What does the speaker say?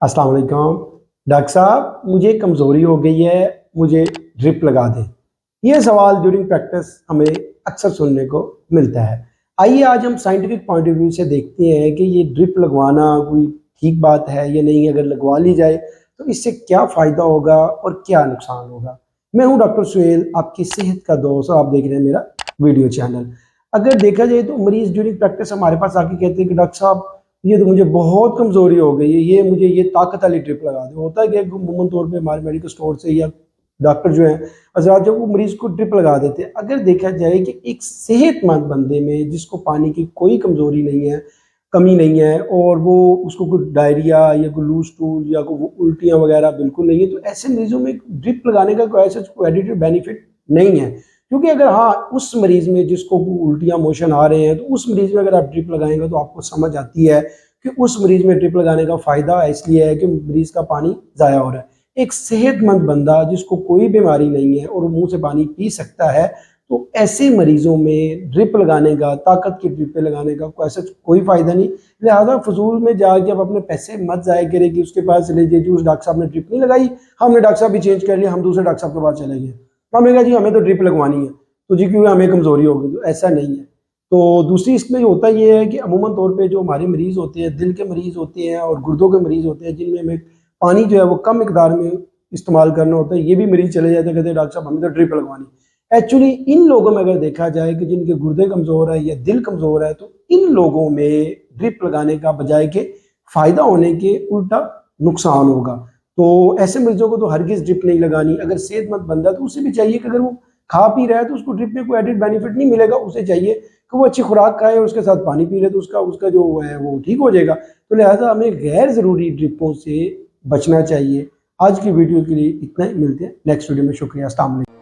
अस्सलाम वालेकुम। डॉक्टर साहब, मुझे कमज़ोरी हो गई है, मुझे ड्रिप लगा दें। ये सवाल ड्यूरिंग प्रैक्टिस हमें अक्सर सुनने को मिलता है। आइए आज हम साइंटिफिक पॉइंट ऑफ व्यू से देखते हैं कि ये ड्रिप लगवाना कोई ठीक बात है या नहीं। अगर लगवा ली जाए तो इससे क्या फ़ायदा होगा और क्या नुकसान होगा। मैं हूँ डॉक्टर सुहेल, आपकी सेहत का दोस्त, और आप देख रहे हैं मेरा वीडियो चैनल। अगर देखा जाए तो मरीज़ ड्यूरिंग प्रैक्टिस हमारे पास आके कहते हैं कि डॉक्टर साहब, ये तो मुझे बहुत कमज़ोरी हो गई है, ये मुझे ये ताकत वाली ड्रिप लगा दो। होता है कि अमूमन तौर पे हमारे मेडिकल स्टोर से या डॉक्टर जो है हज़रात जो वो मरीज़ को ड्रिप लगा देते हैं। अगर देखा जाए कि एक सेहतमंद बंदे में जिसको पानी की कोई कमज़ोरी नहीं है, कमी नहीं है, और वो उसको कोई डायरिया या कोई लूज स्टूल या कोई उल्टियाँ वगैरह बिल्कुल नहीं है, तो ऐसे मरीज़ों में ड्रिप लगाने का कोई ऐसा कोई एडिटिव बेनिफिट नहीं है। क्योंकि अगर हाँ, उस मरीज़ में जिसको उल्टियाँ मोशन आ रहे हैं, तो उस मरीज़ में अगर आप ड्रिप लगाएंगे तो आपको समझ आती है कि उस मरीज़ में ड्रिप लगाने का फ़ायदा इसलिए है कि मरीज़ का पानी ज़ाया हो रहा है। एक सेहतमंद बंदा जिसको कोई बीमारी नहीं है और मुँह से पानी पी सकता है, तो ऐसे मरीज़ों में ड्रिप लगाने का, ताकत की ड्रिपें लगाने का ऐसा कोई फ़ायदा नहीं। लिहाजा फ़ुज़ूल में जाके आप अपने पैसे मत ज़ाया करें कि उसके पास चले जाइए, उस डॉक्टर साहब ने ड्रिप नहीं लगाई, हमने डॉक्टर साहब भी चेंज कर लिया, हम दूसरे डॉक्टर साहब के पास चले गए। हमने कहा जी हमें तो ड्रिप लगवानी है, तो जी क्योंकि हमें कमज़ोरी होगी, तो ऐसा नहीं है। तो दूसरी इसमें होता ये है कि अमूमन तौर पे जो हमारे मरीज़ होते हैं, दिल के मरीज़ होते हैं और गुर्दों के मरीज़ होते हैं, जिनमें हमें पानी जो है वो कम मिकदार में इस्तेमाल करना होता है, ये भी मरीज़ चले जाते हैं, कहते हैं डॉक्टर साहब हमें तो ड्रिप लगवानी। एक्चुअली इन लोगों में अगर देखा जाए कि जिनके गुर्दे कमज़ोर है या दिल कमज़ोर है, तो इन लोगों में ड्रिप लगाने का बजाय के फ़ायदा होने के उल्टा नुकसान होगा। तो ऐसे मरीजों को तो हरगिज़ ड्रिप नहीं लगानी। अगर सेहतमंद बंदा है तो उसे भी चाहिए कि अगर वो खा पी रहा है तो उसको ड्रिप में कोई एडेड बेनिफिट नहीं मिलेगा। उसे चाहिए कि वो अच्छी खुराक खाए और उसके साथ पानी पी ले, तो उसका उसका जो है वो ठीक हो जाएगा। तो लिहाजा हमें गैर ज़रूरी ड्रिपों से बचना चाहिए। आज की वीडियो के लिए इतना ही, मिलते हैं नेक्स्ट वीडियो में। शुक्रिया, अस्सलाम वालेकुम।